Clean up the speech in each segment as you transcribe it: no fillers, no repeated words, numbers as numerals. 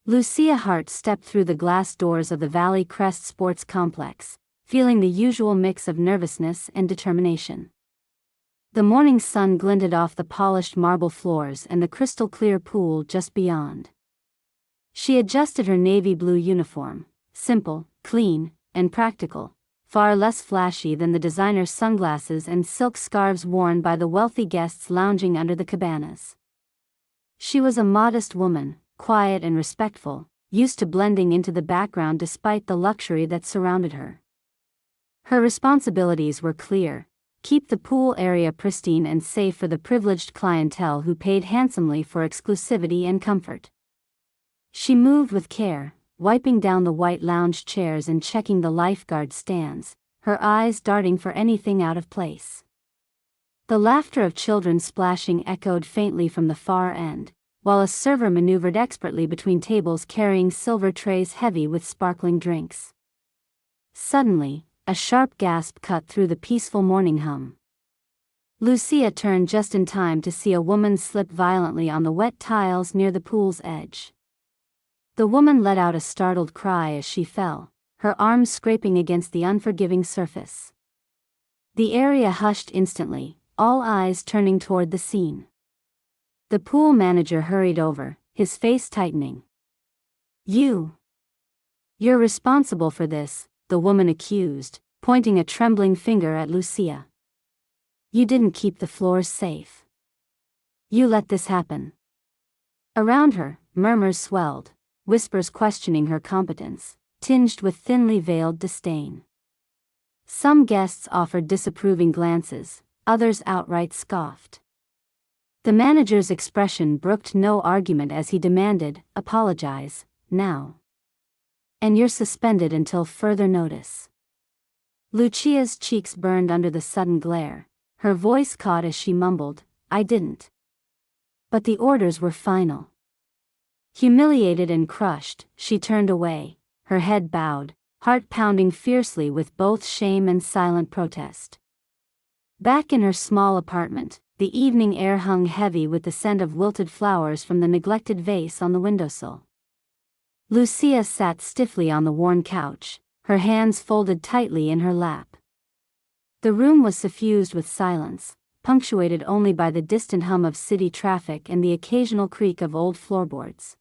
Lucia Hart stepped through the glass doors of the Valley Crest Sports Complex, feeling the usual mix of nervousness and determination. The morning sun glinted off the polished marble floors and the crystal-clear pool just beyond. She adjusted her navy blue uniform, simple, clean, and practical, far less flashy than the designer sunglasses and silk scarves worn by the wealthy guests lounging under the cabanas. She was a modest woman, quiet and respectful, used to blending into the background despite the luxury that surrounded her. Her responsibilities were clear: keep the pool area pristine and safe for the privileged clientele who paid handsomely for exclusivity and comfort. She moved with care, wiping down the white lounge chairs and checking the lifeguard stands, her eyes darting for anything out of place. The laughter of children splashing echoed faintly from the far end, while a server maneuvered expertly between tables carrying silver trays heavy with sparkling drinks. Suddenly, a sharp gasp cut through the peaceful morning hum. Lucia turned just in time to see a woman slip violently on the wet tiles near the pool's edge. The woman let out a startled cry as she fell, her arms scraping against the unforgiving surface. The area hushed instantly, all eyes turning toward the scene. The pool manager hurried over, his face tightening. You're responsible for this," the woman accused, pointing a trembling finger at Lucia. "You didn't keep the floors safe. You let this happen." Around her, murmurs swelled, whispers questioning her competence, tinged with thinly veiled disdain. Some guests offered disapproving glances, others outright scoffed. The manager's expression brooked no argument as he demanded, "Apologize, now. And you're suspended until further notice." Lucia's cheeks burned under the sudden glare, her voice caught as she mumbled, "I didn't." But the orders were final. Humiliated and crushed, she turned away, her head bowed, heart pounding fiercely with both shame and silent protest. Back in her small apartment, the evening air hung heavy with the scent of wilted flowers from the neglected vase on the windowsill. Lucia sat stiffly on the worn couch, her hands folded tightly in her lap. The room was suffused with silence, punctuated only by the distant hum of city traffic and the occasional creak of old floorboards.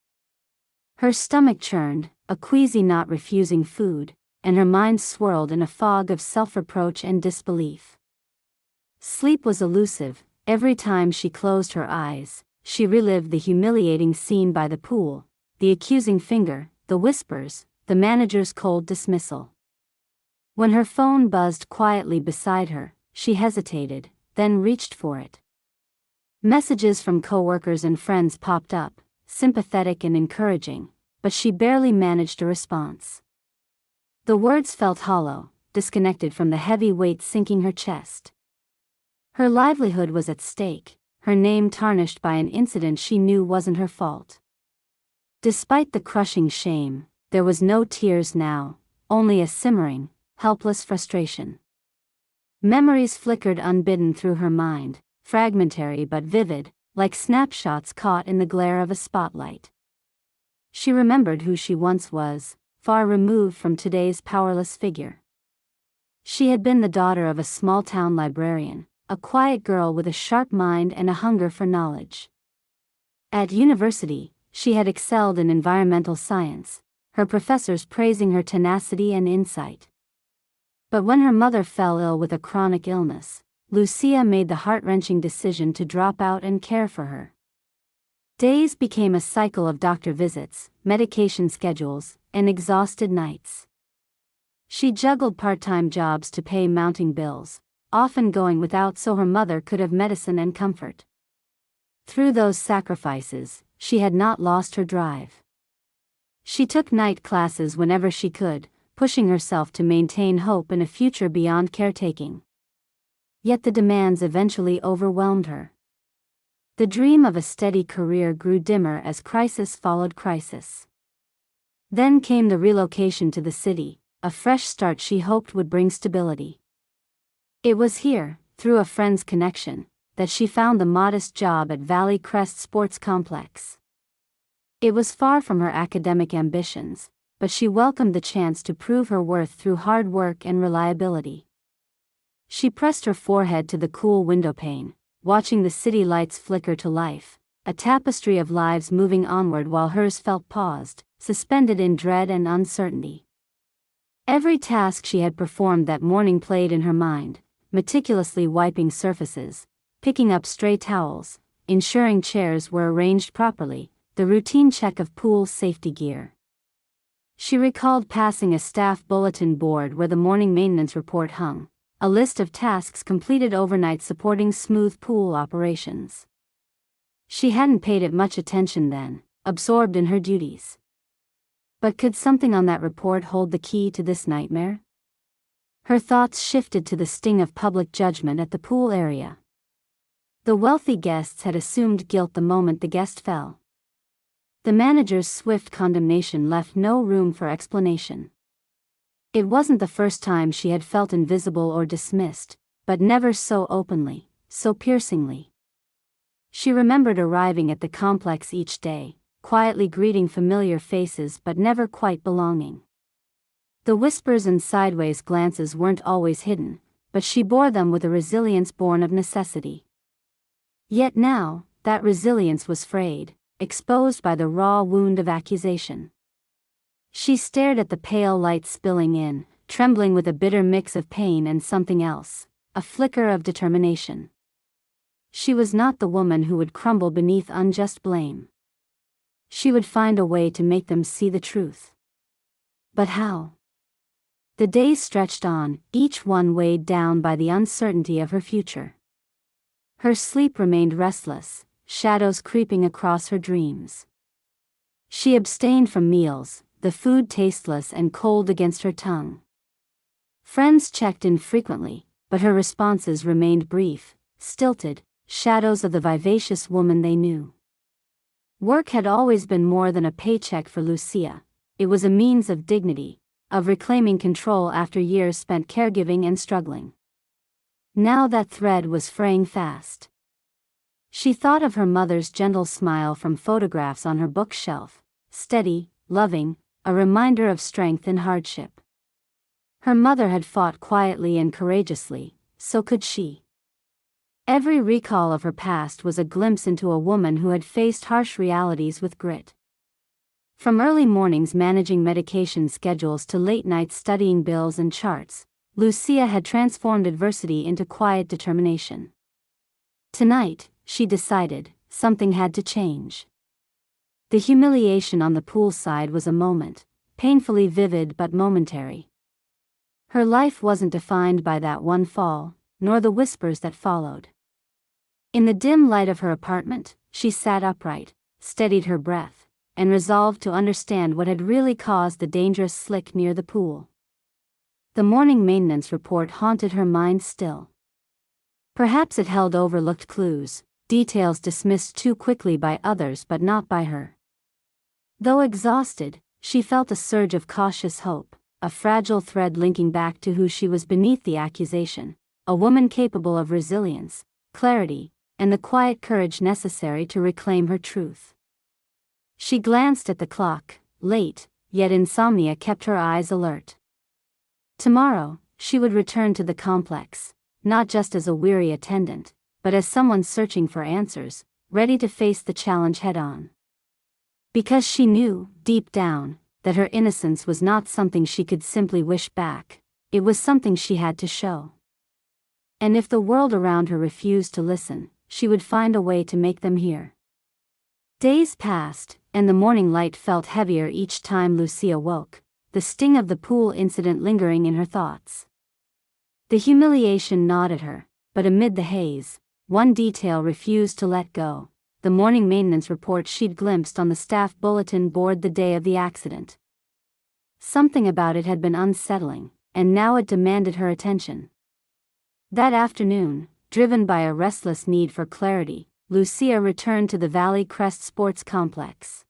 Her stomach churned, a queasy not refusing food, and her mind swirled in a fog of self-reproach and disbelief. Sleep was elusive. Every time she closed her eyes, she relived the humiliating scene by the pool, the accusing finger, the whispers, the manager's cold dismissal. When her phone buzzed quietly beside her, she hesitated, then reached for it. Messages from coworkers and friends popped up, sympathetic and encouraging, but she barely managed a response. The words felt hollow, disconnected from the heavy weight sinking her chest. Her livelihood was at stake, her name tarnished by an incident she knew wasn't her fault. Despite the crushing shame, there was no tears now, only a simmering, helpless frustration. Memories flickered unbidden through her mind, fragmentary but vivid, like snapshots caught in the glare of a spotlight. She remembered who she once was, far removed from today's powerless figure. She had been the daughter of a small-town librarian, a quiet girl with a sharp mind and a hunger for knowledge. At university, she had excelled in environmental science, her professors praising her tenacity and insight. But when her mother fell ill with a chronic illness, Lucia made the heart-wrenching decision to drop out and care for her. Days became a cycle of doctor visits, medication schedules, and exhausted nights. She juggled part-time jobs to pay mounting bills, often going without so her mother could have medicine and comfort. Through those sacrifices, she had not lost her drive. She took night classes whenever she could, pushing herself to maintain hope in a future beyond caretaking. Yet the demands eventually overwhelmed her. The dream of a steady career grew dimmer as crisis followed crisis. Then came the relocation to the city, a fresh start she hoped would bring stability. It was here, through a friend's connection, that she found the modest job at Valley Crest Sports Complex. It was far from her academic ambitions, but she welcomed the chance to prove her worth through hard work and reliability. She pressed her forehead to the cool windowpane, watching the city lights flicker to life, a tapestry of lives moving onward while hers felt paused, suspended in dread and uncertainty. Every task she had performed that morning played in her mind, meticulously wiping surfaces, picking up stray towels, ensuring chairs were arranged properly, the routine check of pool safety gear. She recalled passing a staff bulletin board where the morning maintenance report hung, a list of tasks completed overnight supporting smooth pool operations. She hadn't paid it much attention then, absorbed in her duties. But could something on that report hold the key to this nightmare? Her thoughts shifted to the sting of public judgment at the pool area. The wealthy guests had assumed guilt the moment the guest fell. The manager's swift condemnation left no room for explanation. It wasn't the first time she had felt invisible or dismissed, but never so openly, so piercingly. She remembered arriving at the complex each day, quietly greeting familiar faces but never quite belonging. The whispers and sideways glances weren't always hidden, but she bore them with a resilience born of necessity. Yet now, that resilience was frayed, exposed by the raw wound of accusation. She stared at the pale light spilling in, trembling with a bitter mix of pain and something else, a flicker of determination. She was not the woman who would crumble beneath unjust blame. She would find a way to make them see the truth. But how? The days stretched on, each one weighed down by the uncertainty of her future. Her sleep remained restless, shadows creeping across her dreams. She abstained from meals, the food tasteless and cold against her tongue. Friends checked in frequently, but her responses remained brief, stilted, shadows of the vivacious woman they knew. Work had always been more than a paycheck for Lucia. It was a means of dignity, of reclaiming control after years spent caregiving and struggling. Now that thread was fraying fast. She thought of her mother's gentle smile from photographs on her bookshelf, steady, loving, a reminder of strength in hardship. Her mother had fought quietly and courageously, so could she. Every recall of her past was a glimpse into a woman who had faced harsh realities with grit. From early mornings managing medication schedules to late nights studying bills and charts, Lucia had transformed adversity into quiet determination. Tonight, she decided, something had to change. The humiliation on the poolside was a moment, painfully vivid but momentary. Her life wasn't defined by that one fall, nor the whispers that followed. In the dim light of her apartment, she sat upright, steadied her breath, and resolved to understand what had really caused the dangerous slick near the pool. The morning maintenance report haunted her mind still. Perhaps it held overlooked clues, details dismissed too quickly by others but not by her. Though exhausted, she felt a surge of cautious hope, a fragile thread linking back to who she was beneath the accusation, a woman capable of resilience, clarity, and the quiet courage necessary to reclaim her truth. She glanced at the clock, late, yet insomnia kept her eyes alert. Tomorrow, she would return to the complex, not just as a weary attendant, but as someone searching for answers, ready to face the challenge head-on. Because she knew, deep down, that her innocence was not something she could simply wish back, it was something she had to show. And if the world around her refused to listen, she would find a way to make them hear. Days passed, and the morning light felt heavier each time Lucia woke, the sting of the pool incident lingering in her thoughts. The humiliation gnawed at her, but amid the haze, one detail refused to let go: the morning maintenance report she'd glimpsed on the staff bulletin board the day of the accident. Something about it had been unsettling, and now it demanded her attention. That afternoon, driven by a restless need for clarity, Lucia returned to the Valley Crest Sports Complex.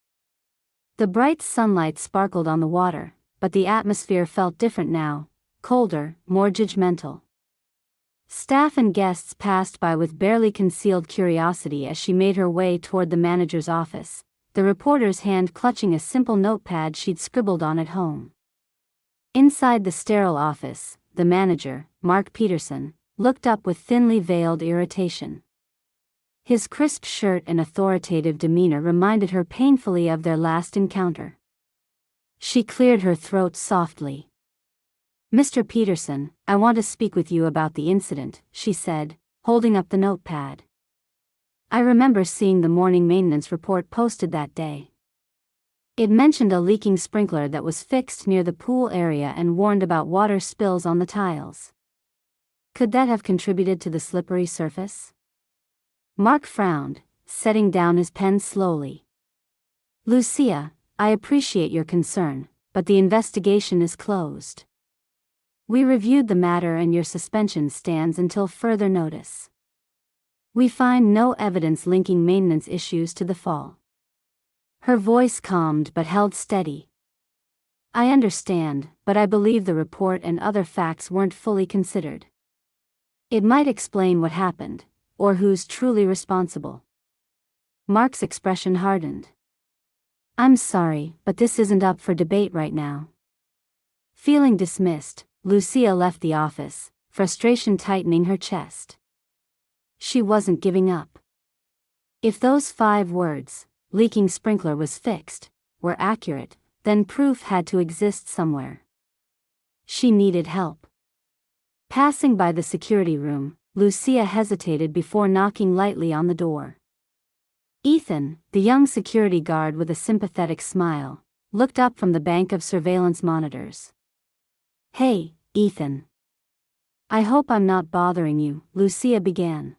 The bright sunlight sparkled on the water, but the atmosphere felt different now, colder, more judgmental. Staff and guests passed by with barely concealed curiosity as she made her way toward the manager's office, the reporter's hand clutching a simple notepad she'd scribbled on at home. Inside the sterile office, the manager, Mark Peterson, looked up with thinly veiled irritation. His crisp shirt and authoritative demeanor reminded her painfully of their last encounter. She cleared her throat softly. "Mr. Peterson, I want to speak with you about the incident," she said, holding up the notepad. "I remember seeing the morning maintenance report posted that day. It mentioned a leaking sprinkler that was fixed near the pool area and warned about water spills on the tiles. Could that have contributed to the slippery surface?" Mark frowned, setting down his pen slowly. "Lucia, I appreciate your concern, but the investigation is closed. We reviewed the matter and your suspension stands until further notice. We find no evidence linking maintenance issues to the fall." Her voice calmed but held steady. "I understand, but I believe the report and other facts weren't fully considered. It might explain what happened, or who's truly responsible." Mark's expression hardened. "I'm sorry, but this isn't up for debate right now." Feeling dismissed, Lucia left the office, frustration tightening her chest. She wasn't giving up. If those 5 words, "leaking sprinkler was fixed," were accurate, then proof had to exist somewhere. She needed help. Passing by the security room, Lucia hesitated before knocking lightly on the door. Ethan, the young security guard with a sympathetic smile, looked up from the bank of surveillance monitors. "Hey, Ethan. I hope I'm not bothering you," Lucia began.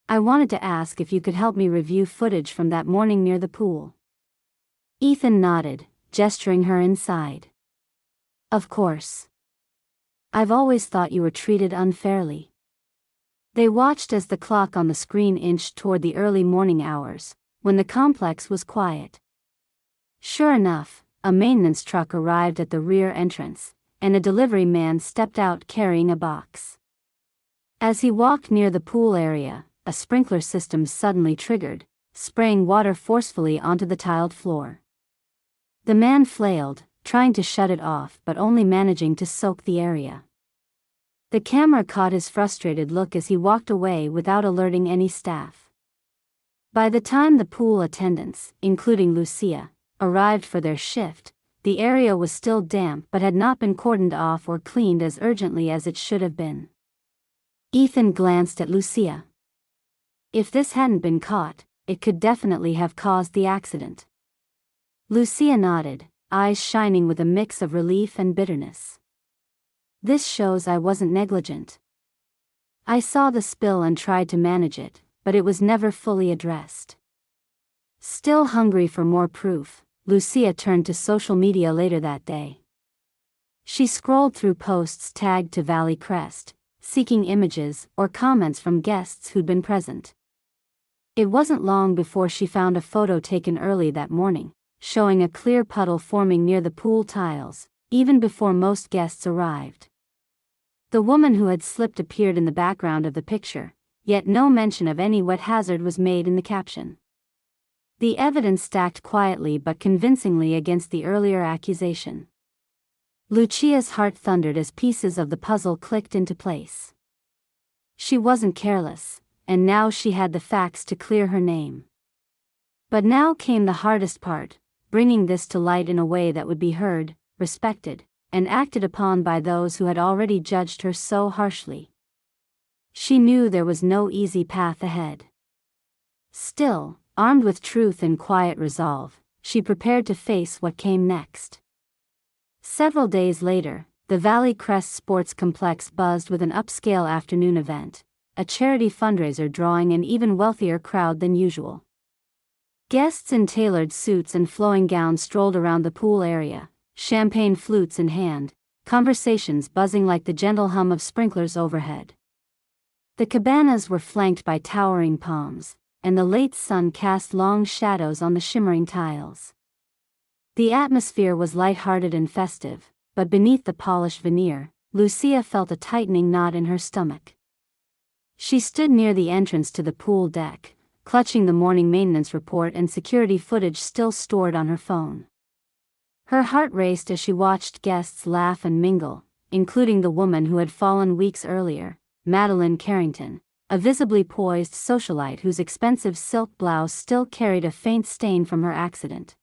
"I wanted to ask if you could help me review footage from that morning near the pool." Ethan nodded, gesturing her inside. "Of course. I've always thought you were treated unfairly." They watched as the clock on the screen inched toward the early morning hours, when the complex was quiet. Sure enough, a maintenance truck arrived at the rear entrance, and a delivery man stepped out carrying a box. As he walked near the pool area, a sprinkler system suddenly triggered, spraying water forcefully onto the tiled floor. The man flailed, trying to shut it off but only managing to soak the area. The camera caught his frustrated look as he walked away without alerting any staff. By the time the pool attendants, including Lucia, arrived for their shift, the area was still damp but had not been cordoned off or cleaned as urgently as it should have been. Ethan glanced at Lucia. If this hadn't been caught, it could definitely have caused the accident. Lucia nodded, eyes shining with a mix of relief and bitterness. "This shows I wasn't negligent. I saw the spill and tried to manage it, but it was never fully addressed." Still hungry for more proof, Lucia turned to social media later that day. She scrolled through posts tagged to Valley Crest, seeking images or comments from guests who'd been present. It wasn't long before she found a photo taken early that morning, showing a clear puddle forming near the pool tiles, even before most guests arrived. The woman who had slipped appeared in the background of the picture, yet no mention of any wet hazard was made in the caption. The evidence stacked quietly but convincingly against the earlier accusation. Lucia's heart thundered as pieces of the puzzle clicked into place. She wasn't careless, and now she had the facts to clear her name. But now came the hardest part, bringing this to light in a way that would be heard, respected, and acted upon by those who had already judged her so harshly. She knew there was no easy path ahead. Still, armed with truth and quiet resolve, she prepared to face what came next. Several days later, the Valley Crest Sports Complex buzzed with an upscale afternoon event, a charity fundraiser drawing an even wealthier crowd than usual. Guests in tailored suits and flowing gowns strolled around the pool area, champagne flutes in hand, conversations buzzing like the gentle hum of sprinklers overhead. The cabanas were flanked by towering palms, and the late sun cast long shadows on the shimmering tiles. The atmosphere was light-hearted and festive, but beneath the polished veneer, Lucia felt a tightening knot in her stomach. She stood near the entrance to the pool deck, clutching the morning maintenance report and security footage still stored on her phone. Her heart raced as she watched guests laugh and mingle, including the woman who had fallen weeks earlier, Madeline Carrington, a visibly poised socialite whose expensive silk blouse still carried a faint stain from her accident.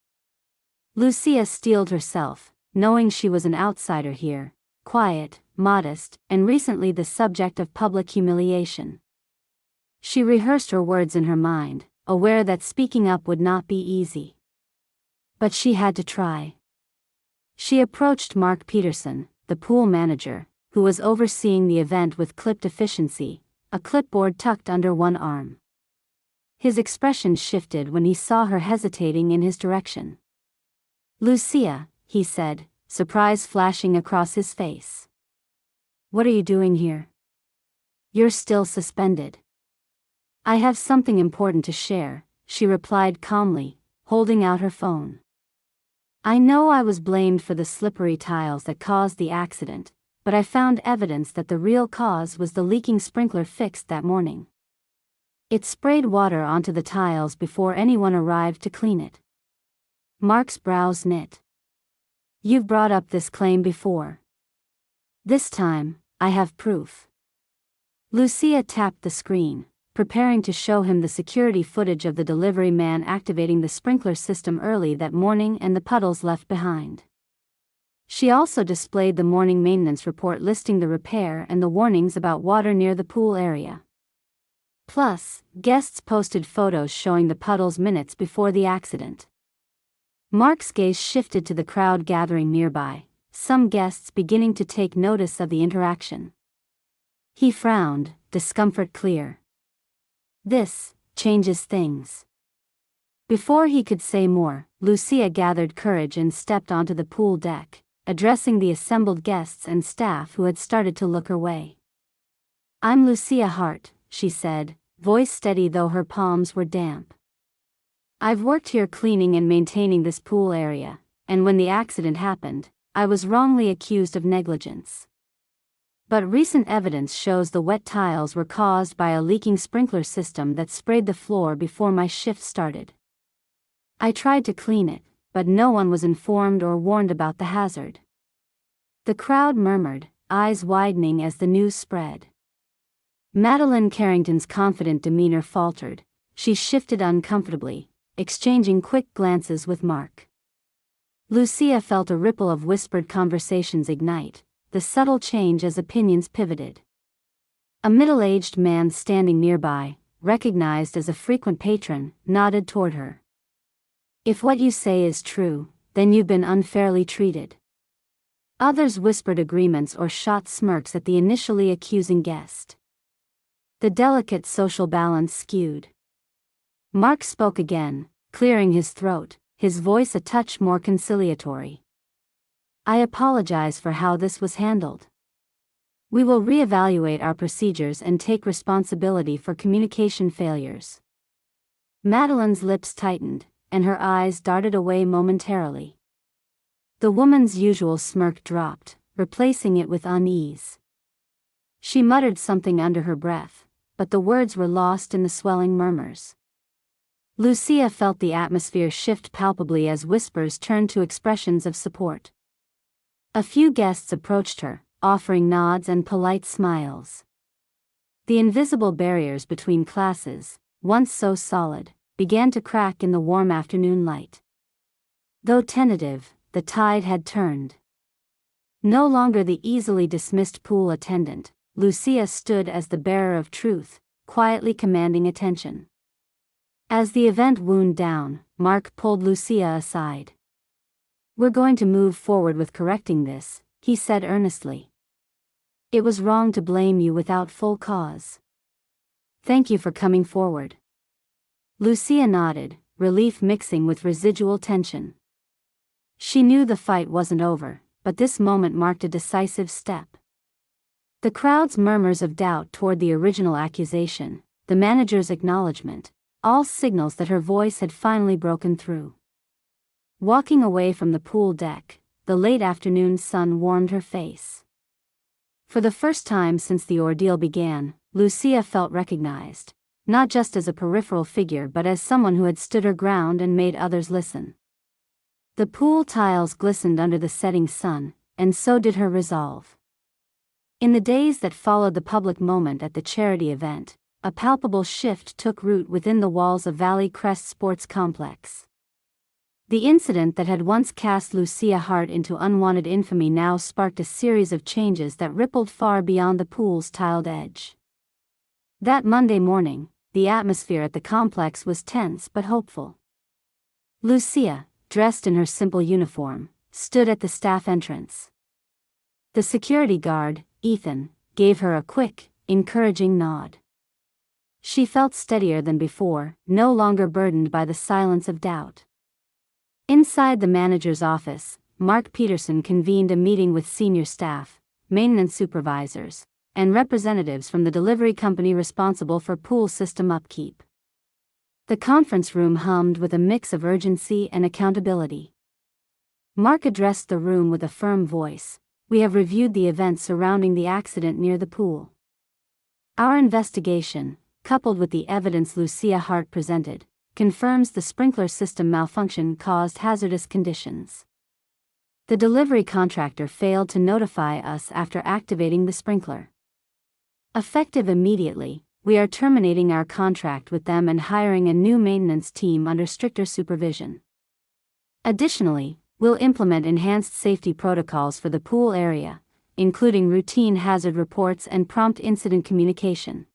Lucia steeled herself, knowing she was an outsider here, quiet, modest, and recently the subject of public humiliation. She rehearsed her words in her mind, aware that speaking up would not be easy. But she had to try. She approached Mark Peterson, the pool manager, who was overseeing the event with clipped efficiency, a clipboard tucked under one arm. His expression shifted when he saw her hesitating in his direction. "Lucia," he said, surprise flashing across his face. "What are you doing here? You're still suspended." "I have something important to share," she replied calmly, holding out her phone. "I know I was blamed for the slippery tiles that caused the accident, but I found evidence that the real cause was the leaking sprinkler fixed that morning. It sprayed water onto the tiles before anyone arrived to clean it." Mark's brows knit. "You've brought up this claim before." "This time, I have proof." Lucia tapped the screen, preparing to show him the security footage of the delivery man activating the sprinkler system early that morning and the puddles left behind. She also displayed the morning maintenance report listing the repair and the warnings about water near the pool area. Plus, guests posted photos showing the puddles minutes before the accident. Mark's gaze shifted to the crowd gathering nearby, some guests beginning to take notice of the interaction. He frowned, discomfort clear. "This changes things." Before he could say more, Lucia gathered courage and stepped onto the pool deck, addressing the assembled guests and staff who had started to look her way. "I'm Lucia Hart," she said, voice steady though her palms were damp. "I've worked here cleaning and maintaining this pool area, and when the accident happened, I was wrongly accused of negligence. But recent evidence shows the wet tiles were caused by a leaking sprinkler system that sprayed the floor before my shift started. I tried to clean it, but no one was informed or warned about the hazard." The crowd murmured, eyes widening as the news spread. Madeline Carrington's confident demeanor faltered. She shifted uncomfortably, exchanging quick glances with Mark. Lucia felt a ripple of whispered conversations ignite, the subtle change as opinions pivoted. A middle-aged man standing nearby, recognized as a frequent patron, nodded toward her. "If what you say is true, then you've been unfairly treated." Others whispered agreements or shot smirks at the initially accusing guest. The delicate social balance skewed. Mark spoke again, clearing his throat, his voice a touch more conciliatory. "I apologize for how this was handled. We will reevaluate our procedures and take responsibility for communication failures." Madeline's lips tightened, and her eyes darted away momentarily. The woman's usual smirk dropped, replacing it with unease. She muttered something under her breath, but the words were lost in the swelling murmurs. Lucia felt the atmosphere shift palpably as whispers turned to expressions of support. A few guests approached her, offering nods and polite smiles. The invisible barriers between classes, once so solid, began to crack in the warm afternoon light. Though tentative, the tide had turned. No longer the easily dismissed pool attendant, Lucia stood as the bearer of truth, quietly commanding attention. As the event wound down, Mark pulled Lucia aside. "We're going to move forward with correcting this," he said earnestly. "It was wrong to blame you without full cause. Thank you for coming forward." Lucia nodded, relief mixing with residual tension. She knew the fight wasn't over, but this moment marked a decisive step. The crowd's murmurs of doubt toward the original accusation, the manager's acknowledgement, all signals that her voice had finally broken through. Walking away from the pool deck, the late afternoon sun warmed her face. For the first time since the ordeal began, Lucia felt recognized, not just as a peripheral figure but as someone who had stood her ground and made others listen. The pool tiles glistened under the setting sun, and so did her resolve. In the days that followed the public moment at the charity event, a palpable shift took root within the walls of Valley Crest Sports Complex. The incident that had once cast Lucia Hart into unwanted infamy now sparked a series of changes that rippled far beyond the pool's tiled edge. That Monday morning, the atmosphere at the complex was tense but hopeful. Lucia, dressed in her simple uniform, stood at the staff entrance. The security guard, Ethan, gave her a quick, encouraging nod. She felt steadier than before, no longer burdened by the silence of doubt. Inside the manager's office, Mark Peterson convened a meeting with senior staff, maintenance supervisors, and representatives from the delivery company responsible for pool system upkeep. The conference room hummed with a mix of urgency and accountability. Mark addressed the room with a firm voice. "We have reviewed the events surrounding the accident near the pool. Our investigation, coupled with the evidence Lucia Hart presented, confirms the sprinkler system malfunction caused hazardous conditions. The delivery contractor failed to notify us after activating the sprinkler. Effective immediately, we are terminating our contract with them and hiring a new maintenance team under stricter supervision. Additionally, we'll implement enhanced safety protocols for the pool area, including routine hazard reports and prompt incident communication."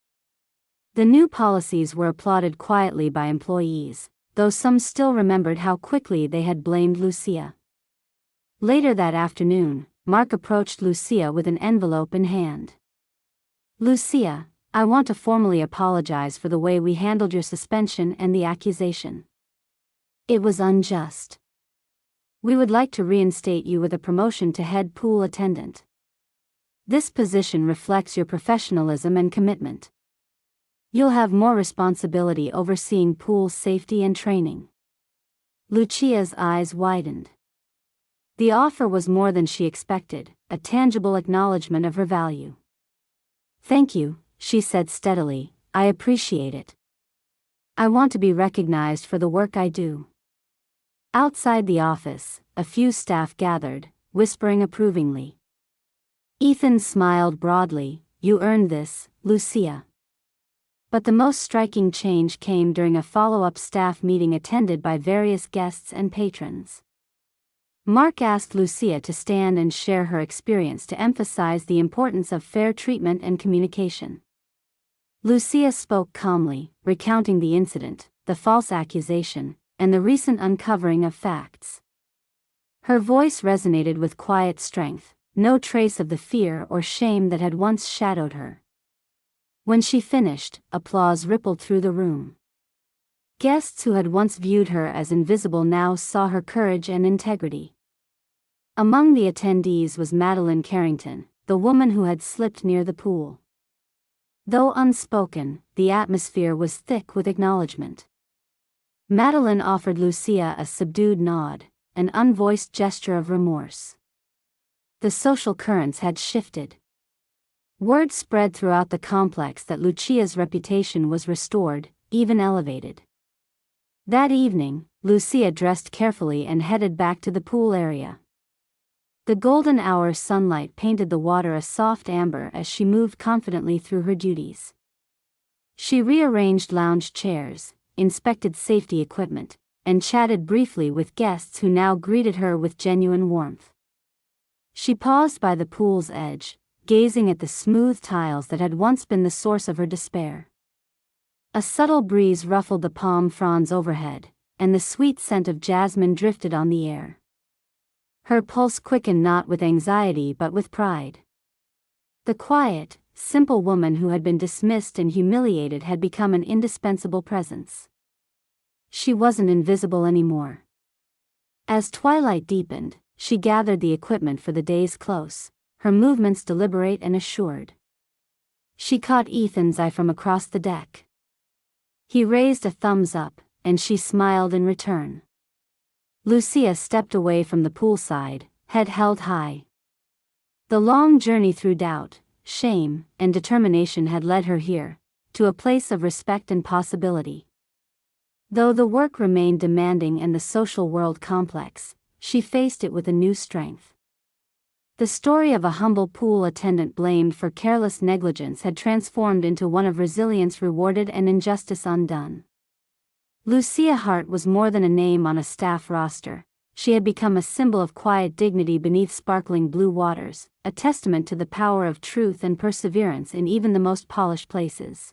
The new policies were applauded quietly by employees, though some still remembered how quickly they had blamed Lucia. Later that afternoon, Mark approached Lucia with an envelope in hand. "Lucia, I want to formally apologize for the way we handled your suspension and the accusation. It was unjust. We would like to reinstate you with a promotion to head pool attendant. This position reflects your professionalism and commitment. You'll have more responsibility overseeing pool safety and training." Lucia's eyes widened. The offer was more than she expected, a tangible acknowledgement of her value. "Thank you," she said steadily, "I appreciate it. I want to be recognized for the work I do." Outside the office, a few staff gathered, whispering approvingly. Ethan smiled broadly. "You earned this, Lucia." But the most striking change came during a follow-up staff meeting attended by various guests and patrons. Mark asked Lucia to stand and share her experience to emphasize the importance of fair treatment and communication. Lucia spoke calmly, recounting the incident, the false accusation, and the recent uncovering of facts. Her voice resonated with quiet strength, no trace of the fear or shame that had once shadowed her. When she finished, applause rippled through the room. Guests who had once viewed her as invisible now saw her courage and integrity. Among the attendees was Madeline Carrington, the woman who had slipped near the pool. Though unspoken, the atmosphere was thick with acknowledgement. Madeline offered Lucia a subdued nod, an unvoiced gesture of remorse. The social currents had shifted. Word spread throughout the complex that Lucia's reputation was restored, even elevated. That evening, Lucia dressed carefully and headed back to the pool area. The golden hour sunlight painted the water a soft amber as she moved confidently through her duties. She rearranged lounge chairs, inspected safety equipment, and chatted briefly with guests who now greeted her with genuine warmth. She paused by the pool's edge, gazing at the smooth tiles that had once been the source of her despair. A subtle breeze ruffled the palm fronds overhead, and the sweet scent of jasmine drifted on the air. Her pulse quickened not with anxiety but with pride. The quiet, simple woman who had been dismissed and humiliated had become an indispensable presence. She wasn't invisible anymore. As twilight deepened, she gathered the equipment for the day's close, her movements deliberate and assured. She caught Ethan's eye from across the deck. He raised a thumbs up, and she smiled in return. Lucia stepped away from the poolside, head held high. The long journey through doubt, shame, and determination had led her here, to a place of respect and possibility. Though the work remained demanding and the social world complex, she faced it with a new strength. The story of a humble pool attendant blamed for careless negligence had transformed into one of resilience rewarded and injustice undone. Lucia Hart was more than a name on a staff roster. She had become a symbol of quiet dignity beneath sparkling blue waters, a testament to the power of truth and perseverance in even the most polished places.